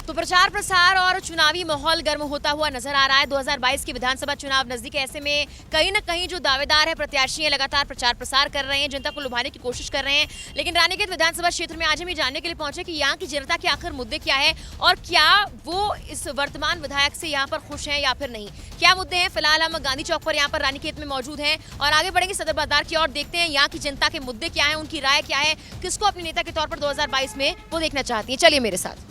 तो प्रचार प्रसार और चुनावी माहौल गर्म होता हुआ नजर आ रहा है। 2022 के विधानसभा चुनाव नजदीक है, ऐसे में कहीं ना कहीं जो दावेदार है प्रत्याशी है लगातार प्रचार प्रसार कर रहे हैं, जनता को लुभाने की कोशिश कर रहे हैं। लेकिन रानीखेत विधानसभा क्षेत्र में आज हम ये जानने के लिए पहुंचे कि यहाँ की जनता के आखिर मुद्दे क्या है और क्या वो इस वर्तमान विधायक से यहाँ पर खुश हैं या फिर नहीं, क्या मुद्दे हैं। फिलहाल हम गांधी चौक पर यहाँ पर रानीखेत में मौजूद हैं और आगे बढ़ेंगे सदर बाजार की ओर, देखते हैं यहाँ की जनता के मुद्दे क्या है, उनकी राय क्या है, किसको अपने नेता के तौर पर 2022 में वो देखना चाहती है। चलिए मेरे साथ।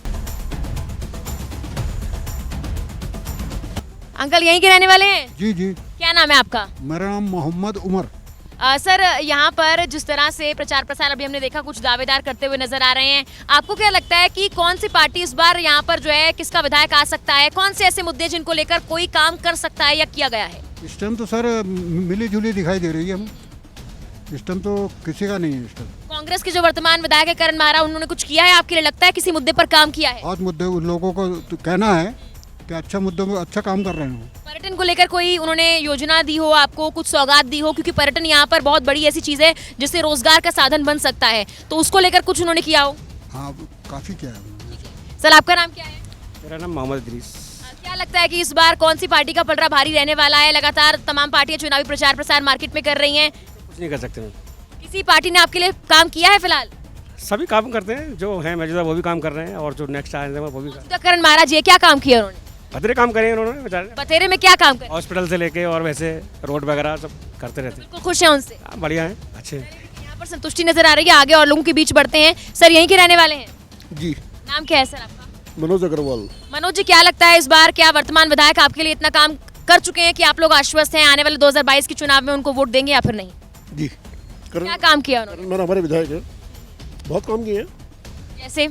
अंकल यहीं के रहने वाले हैं? जी जी। क्या नाम है आपका? मेरा नाम मोहम्मद उमर। सर, यहाँ पर जिस तरह से प्रचार प्रसार अभी हमने देखा, कुछ दावेदार करते हुए नजर आ रहे हैं, आपको क्या लगता है कि कौन सी पार्टी इस बार यहाँ पर जो है किसका विधायक आ सकता है? कौन से ऐसे मुद्दे जिनको लेकर कोई काम कर सकता है या किया गया है? इस टाइम तो सर मिली जुली दिखाई दे रही है हमें, इस टाइम तो किसी का नहीं है। इस टाइम कांग्रेस के जो वर्तमान विधायक है करण मारा, उन्होंने कुछ किया है आपके लिए लगता है? किसी मुद्दे पर काम किया है? बहुत मुद्दे उन लोगों को तो कहना है कि अच्छा मुद्दों में अच्छा काम कर रहे हो। पर्यटन को लेकर कोई उन्होंने योजना दी हो आपको, कुछ सौगात दी हो? क्योंकि पर्यटन यहाँ पर बहुत बड़ी ऐसी चीज है जिससे रोजगार का साधन बन सकता है, तो उसको लेकर कुछ उन्होंने किया हो? हाँ, काफी किया है। सर, आपका नाम क्या है? मेरा नाम मोहम्मद इदरीस। क्या लगता है कि इस बार कौन सी पार्टी का पलड़ा भारी रहने वाला है? लगातार तमाम पार्टियां चुनावी प्रचार प्रसार मार्केट में कर रही हैं, कुछ नहीं कर सकते मैं। किसी पार्टी ने आपके लिए काम किया है? फिलहाल सभी काम करते हैं, जो है मौजूदा वो भी काम कर रहे हैं और जो नेक्स्ट आ रहे हैं वो भी करण महाराज जी क्या काम किया उन्होंने? बथेरे काम करे हैं उन्होंने बेचारे। बथेरे में क्या काम करे? हॉस्पिटल से लेके और वैसे रोड वगैरह सब करते रहते हैं। बिल्कुल खुश हैं उनसे? हाँ, बढ़िया है, अच्छे हैं। यहाँ पर संतुष्टि नजर आ रही है। आगे और लोगों के बीच बढ़ते हैं। सर, यहीं के रहने वाले हैं? जी। नाम क्या है सर आपका? मनोज अग्रवाल। मनोज जी, क्या लगता है इस बार क्या वर्तमान विधायक आपके लिए इतना काम कर चुके हैं कि आप लोग आश्वस्त हैं आने वाले 2022 के चुनाव में उनको वोट देंगे या फिर नहीं? जी। क्या काम किया उन्होंने? करण हमारे विधायक है, बहुत काम किए हैं। जैसे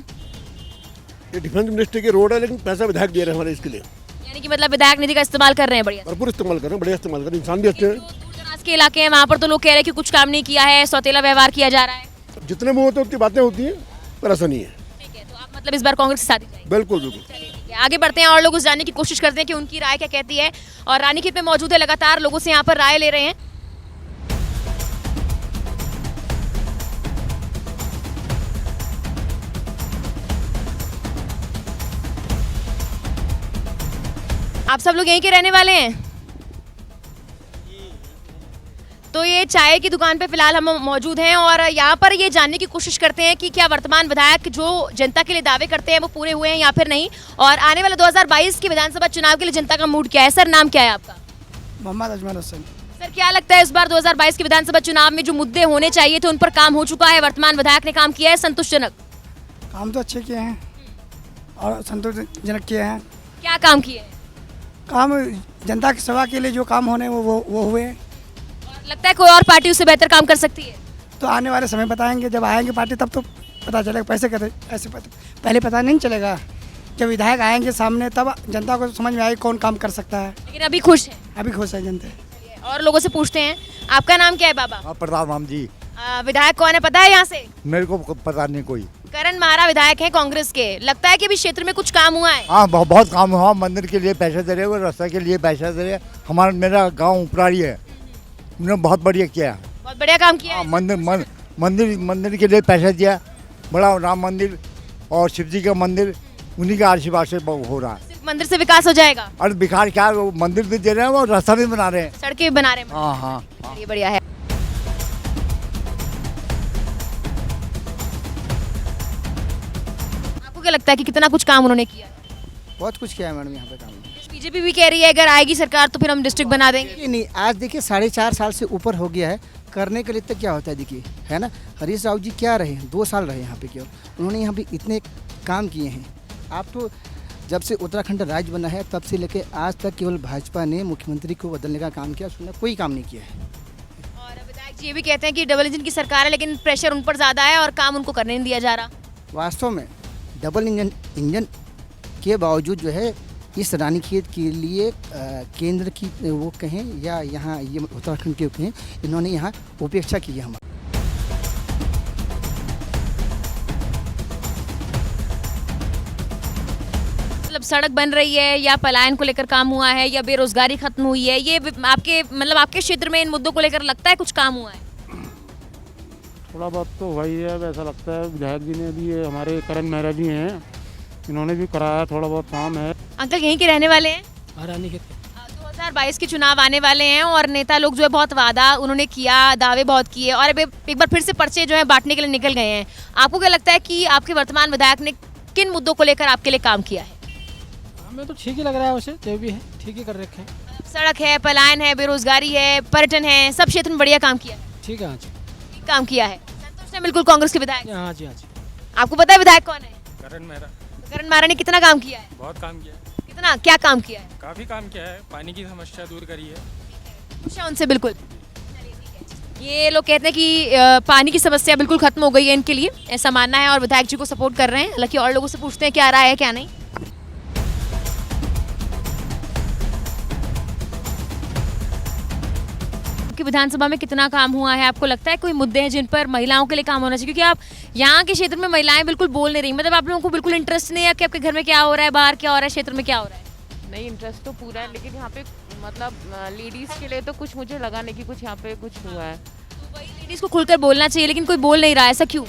ये डिफेंस मिनिस्ट्री के रोड है, लेकिन पैसा विधायक दे रहे हैं हमारे इसके लिए। यानी कि मतलब विधायक निधि का इस्तेमाल कर रहे हैं? बढ़िया, भरपूर इस्तेमाल कर रहे हैं, बढ़िया इस्तेमाल कर रहे हैं, इंसान भी अच्छे हैं। दूर दराज के इलाके हैं वहाँ पर तो लोग कह रहे हैं कि कुछ काम नहीं किया है, सौतेला व्यवहार किया जा रहा है। जितने मुँह होते हैं उतनी बातें होती हैं, पर ऐसा नहीं है। ठीक है, तो आप मतलब इस बार कांग्रेस के साथ ही जाएंगे? बिल्कुल बिल्कुल। चलिए ठीक है, आगे बढ़ते हैं और लोग उस जानने की कोशिश करते हैं कि उनकी राय क्या कहती है। और रानीखेत में मौजूद है, लगातार लोगों से यहाँ पर राय ले रहे हैं। आप सब लोग यहीं के रहने वाले हैं? तो ये चाय की दुकान पे फिलहाल हम मौजूद हैं और यहाँ पर ये जानने की कोशिश करते हैं कि क्या वर्तमान विधायक जो जनता के लिए दावे करते हैं वो पूरे हुए हैं या फिर नहीं, और आने वाले 2022 के विधानसभा चुनाव के लिए जनता का मूड क्या है। सर, नाम क्या है आपका? मोहम्मद अजमल हुसैन। सर, क्या लगता है इस बार 2022 के विधानसभा चुनाव में जो मुद्दे होने चाहिए थे उन पर काम हो चुका है? वर्तमान विधायक ने काम किया है संतोषजनक? काम तो अच्छे किए हैं और संतोषजनक किए हैं। क्या काम किए हैं? काम जनता की सेवा के लिए जो काम होने वो हुए। और लगता है कोई और पार्टी उससे बेहतर काम कर सकती है? तो आने वाले समय बताएंगे, जब आएंगे पार्टी तब तो पता चलेगा। पैसे करे ऐसे पहले पता नहीं चलेगा, जब विधायक आएंगे सामने तब जनता को समझ में आएगी कौन काम कर सकता है। लेकिन अभी खुश है? अभी खुश है जनता। और लोगों से पूछते हैं, आपका नाम क्या है बाबा? प्रताप राम जी। विधायक कौन है पता है यहाँ से? मेरे को पता नहीं कोई। करण मारा विधायक है कांग्रेस के, लगता है कि अभी क्षेत्र में कुछ काम हुआ है? हाँ, बहुत काम हुआ। मंदिर के लिए पैसे दे रहे हैं, रास्ते के लिए पैसे दे रहे हैं। मेरा गांव उपराड़ी है, उन्होंने बहुत बढ़िया किया। बहुत बढ़िया काम किया है। मंदिर के लिए पैसा दिया, बड़ा राम मंदिर और शिव जी का मंदिर, उन्हीं के आशीर्वाद से हो रहा है। सिर्फ मंदिर से विकास हो जाएगा? और बिखार क्या, वो मंदिर भी दे रहे हैं और रास्ता भी बना रहे हैं, सड़कें भी बना रहे हैं। हाँ हाँ। ये बढ़िया है। आपको क्या लगता है कि कितना कुछ काम उन्होंने किया है? बहुत कुछ किया है मैडम यहाँ पे काम। बीजेपी भी कह रही है अगर आएगी सरकार तो फिर हम डिस्ट्रिक्ट बना देंगे। ये नहीं, आज देखिए 4.5 साल से ऊपर हो गया है, करने के लिए तक क्या होता है देखिए, है ना। हरीश राव जी क्या रहे हैं, 2 साल रहे यहाँ पे, केवल उन्होंने यहाँ पे इतने काम किए हैं। आप तो जब से उत्तराखंड राज्य बना है तब से लेके आज तक केवल भाजपा ने मुख्यमंत्री को बदलने का काम किया, उसने कोई काम नहीं किया है। और विधायक जी ये भी कहते हैं कि डबल इंजन की सरकार है लेकिन प्रेशर उन पर ज़्यादा है और काम उनको करने नहीं दिया जा रहा। वास्तव में डबल इंजन के बावजूद जो है इस रानीखेत के लिए केंद्र की वो कहें या यहाँ ये उत्तराखंड के कहें, इन्होंने यहाँ उपेक्षा की है। हमारा मतलब सड़क बन रही है या पलायन को लेकर काम हुआ है या बेरोजगारी खत्म हुई है, ये आपके मतलब आपके क्षेत्र में इन मुद्दों को लेकर लगता है कुछ काम हुआ है? थोड़ा बहुत तो हुआ ही है, वैसा लगता है। विधायक जी ने भी, ये हमारे करण मेहरा जी हैं, इन्होंने भी कराया, थोड़ा बहुत काम है। अंकल यहीं के रहने वाले हैं? रानी खेत 2022 के चुनाव आने वाले हैं और नेता लोग जो है बहुत वादा उन्होंने किया, दावे बहुत किए और अब एक बार फिर से पर्चे जो है बांटने के लिए निकल गए हैं। आपको क्या लगता है कि आपके वर्तमान विधायक ने किन मुद्दों को लेकर आपके लिए काम किया है? हमें तो ठीक ही लग रहा है, उसे जो भी है ठीक ही कर रखे हैं। सड़क है, पलायन है, बेरोजगारी है, पर्यटन है, सब क्षेत्र में बढ़िया काम किया है। ठीक है, हाँ जी, ठीक काम किया है, संतुष्ट है बिल्कुल कांग्रेस के विधायक? हाँ जी, हाँ जी। आपको पता है विधायक कौन है? करण मेहरा करण मेहरा ने कितना काम किया है? बहुत काम किया है, कितना, क्या काम किया है? काफ़ी काम किया है, पानी की समस्या दूर करी है। खुश हैं उनसे बिल्कुल? ये लोग कहते हैं कि पानी की समस्या बिल्कुल खत्म हो गई है इनके लिए, ऐसा मानना है और विधायक जी को सपोर्ट कर रहे हैं। हालांकि और लोगों से पूछते हैं क्या राय है क्या नहीं। कि विधानसभा में कितना काम हुआ है, आपको लगता है कोई मुद्दे हैं जिन पर महिलाओं के लिए काम होना चाहिए? क्योंकि आप यहाँ के क्षेत्र में महिलाएं बिल्कुल बोल नहीं रही, मतलब आप लोगों को बिल्कुल इंटरेस्ट नहीं है कि आपके घर में क्या हो रहा है, बाहर क्या हो रहा है, क्षेत्र में क्या हो रहा है? नहीं, इंटरेस्ट तो पूरा है, लेकिन यहाँ पे मतलब लेडीज़ के लिए तो कुछ मुझे लगा नहीं कि कुछ यहाँ पे कुछ हुआ है। तो वही लेडीज को खुलकर बोलना चाहिए, लेकिन कोई बोल नहीं रहा है, ऐसा क्यों?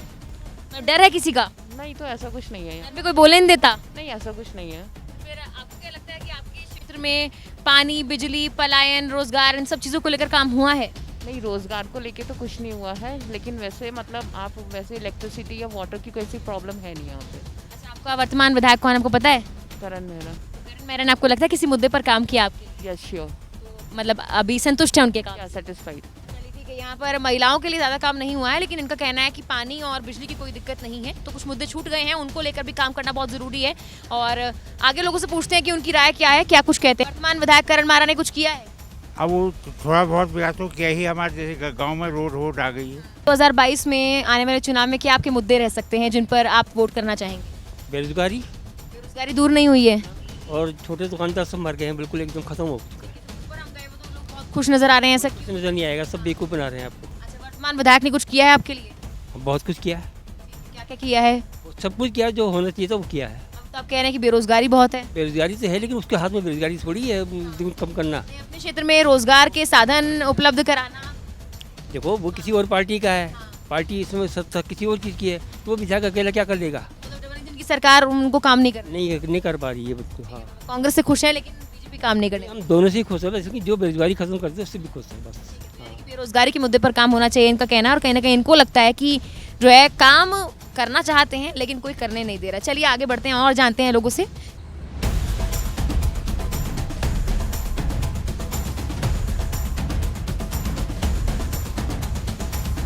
डर है किसी का? नहीं, तो ऐसा कुछ नहीं है यहाँ। घर में कोई बोलने नहीं देता? नहीं, ऐसा कुछ नहीं है। फिर आपको क्या लगता है कि आपके क्षेत्र में पानी, बिजली, पलायन, रोजगार, इन सब चीज़ों को लेकर काम हुआ है? नहीं, रोज़गार को लेके तो कुछ नहीं हुआ है, लेकिन वैसे मतलब आप वैसे इलेक्ट्रिसिटी या वाटर की कोई ऐसी प्रॉब्लम है नहीं यहाँ पे। अच्छा, आपका वर्तमान विधायक कौन है, आपको पता है? करण मेहरा। करण मेहरा ने आपको लगता है किसी मुद्दे पर काम किया आपके? यस, श्योर, तो मतलब अभी संतुष्ट है उनके काम? या सेटिस्फाइड। चलिए ठीक है, यहाँ पर महिलाओं के लिए ज़्यादा काम नहीं हुआ है, लेकिन इनका कहना है कि पानी और बिजली की कोई दिक्कत नहीं है, तो कुछ मुद्दे छूट गए हैं, उनको लेकर भी काम करना बहुत ज़रूरी है। और आगे लोगों से पूछते हैं कि उनकी राय क्या है, क्या कुछ कहते हैं। वर्तमान विधायक करण मेहरा ने कुछ किया है? अब वो थोड़ा बहुत प्रयास तो किया ही, हमारे जैसे गांव में रोड आ गई है। 2022 में आने वाले चुनाव में क्या आपके मुद्दे रह सकते हैं जिन पर आप वोट करना चाहेंगे? बेरोजगारी बेरोजगारी दूर नहीं हुई है और छोटे दुकानदार सब मर गए हैं, बिल्कुल एकदम खत्म हो चुका है। बहुत खुश नजर आ रहे हैं सर। कुछ नजर नहीं आएगा, सब बेवकूफ़ बना रहे हैं आपको। अच्छा, वर्तमान विधायक ने कुछ किया है आपके लिए? बहुत कुछ किया है, क्या क्या किया है? सब कुछ किया है, जो होना चाहिए था वो किया है। अब तो आप कह रहे हैं कि बेरोजगारी बहुत है। बेरोजगारी तो है, लेकिन उसके हाथ में बेरोजगारी थोड़ी है कम करना। अपने क्षेत्र में रोजगार के साधन उपलब्ध कराना, देखो वो किसी और पार्टी का है, पार्टी इसमें किसी और चीज़ की है, तो वो विधायक अकेला क्या कर लेगा? जिनकी सरकार उनको काम नहीं कर रही, नहीं कर पा रही है बिल्कुल। हाँ, कांग्रेस से खुश है लेकिन बीजेपी काम नहीं कर रही। हम दोनों से ही खुश है, वैसे कि जो बेरोजगारी खत्म करते हैं उससे भी खुश है बस। बेरोजगारी के मुद्दे पर काम होना चाहिए इनका कहना है, और कहीं ना कहीं इनको लगता है कि जो है काम करना चाहते हैं लेकिन कोई करने नहीं दे रहा। चलिए आगे बढ़ते हैं और जानते हैं लोगों से।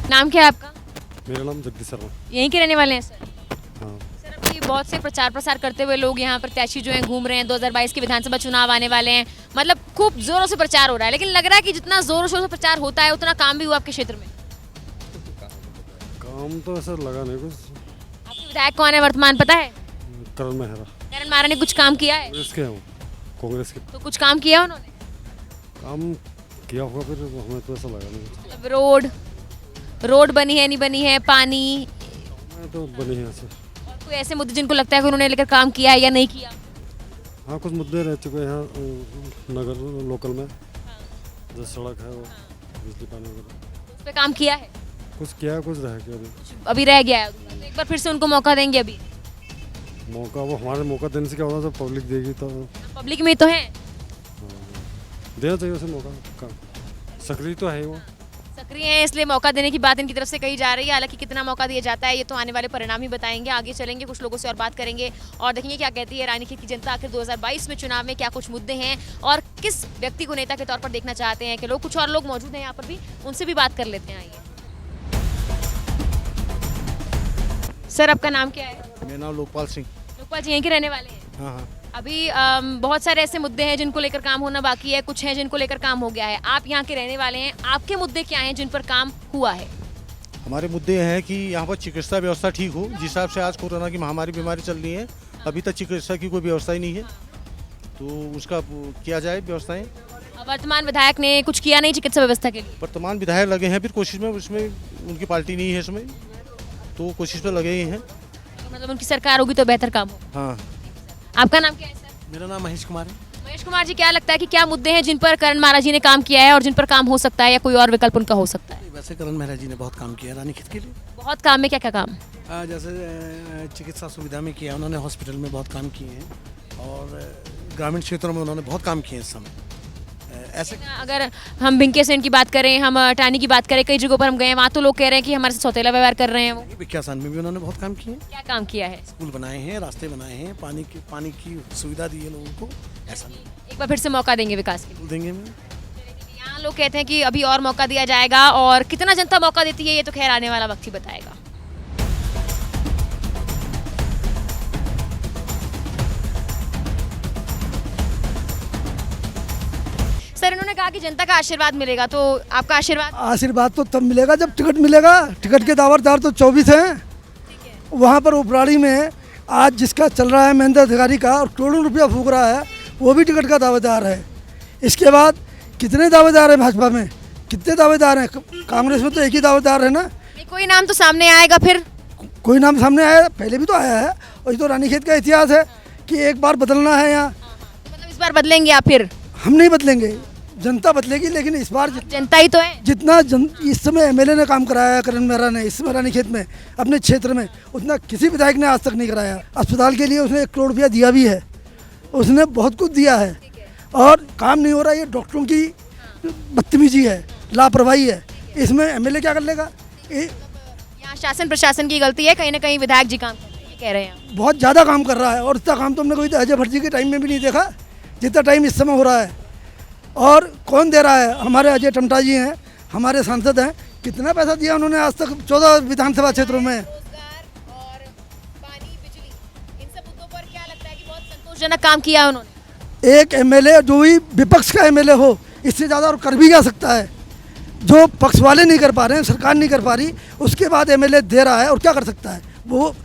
नाम क्या है आपका? मेरा नाम जगदीश शर्मा। यहीं के रहने वाले हैं सर? हाँ। सर अभी बहुत से प्रचार प्रसार करते हुए लोग यहाँ प्रत्याशी जो हैं घूम रहे हैं, 2022 के विधानसभा चुनाव आने वाले हैं, मतलब खूब जोरों से प्रचार हो रहा है, लेकिन लग रहा है कि जितना जोरों शोरों से प्रचार होता है उतना काम भी हुआ आपके क्षेत्र में? काम तो ऐसा लगा नहीं कुछ। आपके विधायक कौन है वर्तमान, पता है? करण मेहरा। करण मेहरा ने कुछ काम किया है? कांग्रेस के हैं वो, कांग्रेस के। तो कुछ काम किया उन्होंने? काम किया होगा, फिर हमें तो ऐसा लगा नहीं। मतलब रोड बनी है नहीं बनी है, पानी तो बनी है ऐसे। और कोई ऐसे मुद्दे जिनको लगता है कि उन्होंने लेकर काम किया है या नहीं किया? हाँ, कुछ मुद्दे रह चुके हैं यहाँ नगर लोकल में, जो सड़क है वो, बिजली पानी वगैरह। उस पर काम किया है? कुछ किया, कुछ रह गया अभी रह गया है, तो एक बार फिर से उनको मौका देंगे अभी? मौका वो हमारे मौका देने से क्या होगा, जब पब्लिक देगी तो। पब्लिक में तो है, देना चाहिए उसे मौका, सक्रिय तो है ही वो। सक्रिय हैं इसलिए मौका देने की बात इनकी तरफ से कही जा रही है। हालांकि कितना मौका दिया जाता है ये तो आने वाले परिणाम ही बताएंगे। आगे चलेंगे, कुछ लोगों से और बात करेंगे और देखेंगे क्या कहती है रानीखेत की जनता। आखिर 2022 में चुनाव में क्या कुछ मुद्दे हैं और किस व्यक्ति को नेता के तौर पर देखना चाहते हैं कि लोग। कुछ और लोग मौजूद हैं यहाँ पर भी, उनसे भी बात कर लेते हैं। आइए सर, आपका नाम क्या है? मेरा नाम लोकपाल सिंह। लोकपाल जी यहीं के रहने वाले हैं? हाँ हाँ। अभी बहुत सारे ऐसे मुद्दे हैं जिनको लेकर काम होना बाकी है, कुछ हैं जिनको लेकर काम हो गया है। आप यहाँ के रहने वाले हैं, आपके मुद्दे क्या हैं जिन पर काम हुआ है? हमारे मुद्दे हैं कि यहाँ पर चिकित्सा व्यवस्था ठीक हो। जिस हिसाब से आज कोरोना की महामारी बीमारी चल रही है, अभी तक चिकित्सा की कोई व्यवस्था ही नहीं है, तो उसका किया जाए व्यवस्थाएं। वर्तमान विधायक ने कुछ किया नहीं चिकित्सा व्यवस्था के लिए? वर्तमान विधायक लगे हैं फिर कोशिश में, उसमें उनकी पार्टी नहीं है इसमें, तो कोशिश में लगे ही हैं। मतलब उनकी सरकार होगी तो बेहतर काम होगा। हाँ। आपका नाम क्या है सर? मेरा नाम महेश कुमार है। महेश कुमार जी, क्या लगता है कि क्या मुद्दे हैं जिन पर करण महाराज जी ने काम किया है और जिन पर काम हो सकता है या कोई और विकल्प उनका हो सकता है? वैसे करण मेहरा जी ने बहुत काम किया रानीखेत के लिए। बहुत काम में क्या क्या काम? जैसे चिकित्सा सुविधा में किया उन्होंने, हॉस्पिटल में बहुत काम किए हैं और ग्रामीण क्षेत्रों में उन्होंने बहुत काम किए हैं इस समय। ऐसे अगर हम भिंके सेन की बात करें, हम टानी की बात करें, कई जगहों पर हम गए हैं, वहाँ तो लोग कह रहे हैं कि हमारे से सौतेला व्यवहार कर रहे हैं। वो विज्ञासन में भी उन्होंने बहुत काम किए हैं। क्या काम किया है? स्कूल बनाए हैं, रास्ते बनाए हैं, पानी की सुविधा दी है लोगों को। ऐसा एक बार फिर से मौका देंगे विकास के लिए? देंगे हम। यहाँ लोग कहते हैं कि अभी और मौका दिया जाएगा, और कितना जनता मौका देती है ये तो खैर आने वाला वक्त ही बताएगा। सर, इन्होंने कहा कि जनता का आशीर्वाद मिलेगा, तो आपका आशीर्वाद? आशीर्वाद तो तब मिलेगा जब टिकट मिलेगा। टिकट के दावेदार तो 24 हैं। वहाँ पर उपराड़ी में आज जिसका चल रहा है महेंद्र अधिकारी का, और करोड़ों रुपया फूक रहा है, वो भी टिकट का दावेदार है। इसके बाद कितने दावेदार हैं भाजपा में? कितने दावेदार हैं? कांग्रेस में तो एक ही दावेदार है ना। कोई नाम तो सामने आएगा फिर? कोई नाम सामने आया, पहले भी तो आया है, और ये तो रानीखेत का इतिहास है कि एक बार बदलना है यहाँ। मतलब इस बार बदलेंगे आप फिर? हम नहीं बदलेंगे, जनता बदलेगी। लेकिन इस बार जनता ही तो है। जितना इस समय एमएलए ने काम कराया है करण मेहरा ने इस समय रानीखेत में अपने क्षेत्र में, उतना किसी विधायक ने आज तक नहीं कराया। अस्पताल के लिए उसने 1 करोड़ रुपया दिया भी है, उसने बहुत कुछ दिया है, और काम नहीं हो रहा। ये डॉक्टरों की बदतमीजी है, लापरवाही है। इसमें एमएलए क्या कर लेगा? यहाँ शासन प्रशासन की गलती है, कहीं ना कहीं विधायक जी काम कह रहे हैं। बहुत ज़्यादा काम कर रहा है, और इतना काम तो हमने कोई अजय भट्ट जी के टाइम में भी नहीं देखा जितना टाइम इस समय हो रहा है। और कौन दे रहा है? हमारे अजय टमटा जी हैं, हमारे सांसद हैं। कितना पैसा दिया उन्होंने आज तक 14 विधानसभा क्षेत्रों में? और पानी, बिजली, इन सब मुद्दों पर क्या लगता है कि बहुत संतोषजनक काम किया उन्होंने? एक एमएलए जो भी विपक्ष का एमएलए हो, इससे ज़्यादा और कर भी जा सकता है। जो पक्ष वाले नहीं कर पा रहे हैं, सरकार नहीं कर पा रही, उसके बाद एमएलए दे रहा है, और क्या कर सकता है? वो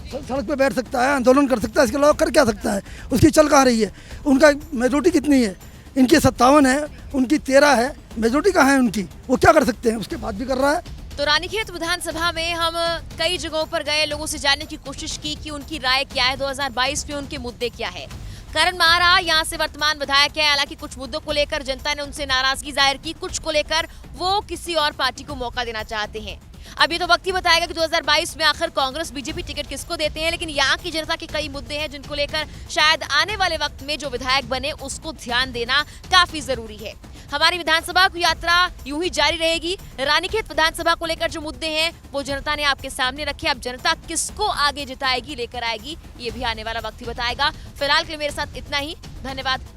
सड़क पे बैठ सकता है, आंदोलन कर सकता है, इसके अलावा कर क्या सकता है? उसकी चल कहाँ रही है? उनका मेजोरिटी कितनी है? इनकी 57 है, उनकी 13 है। मेजोरिटी कहाँ है उनकी? वो क्या कर सकते हैं? उसके बाद भी कर रहा है। तो रानीखेत विधानसभा में हम कई जगहों पर गए, लोगों से जानने की कोशिश की कि उनकी राय क्या है, 2022 में उनके मुद्दे क्या है। करण महारा यहाँ से वर्तमान विधायक है, हालांकि कुछ मुद्दों को लेकर जनता ने उनसे नाराजगी जाहिर की, कुछ को लेकर वो किसी और पार्टी को मौका देना चाहते हैं। अब ये तो वक्त ही बताएगा कि 2022 में आखिर कांग्रेस बीजेपी टिकट किसको देते हैं, लेकिन यहाँ की जनता के कई मुद्दे हैं जिनको लेकर शायद आने वाले वक्त में जो विधायक बने उसको ध्यान देना काफी जरूरी है। हमारी विधानसभा की यात्रा यूं ही जारी रहेगी। रानीखेत विधानसभा को लेकर जो मुद्दे हैं वो जनता ने आपके सामने रखे। अब जनता किसको आगे जिताएगी, लेकर आएगी, ये भी आने वाला वक्त ही बताएगा। फिलहाल के लिए मेरे साथ इतना ही। धन्यवाद।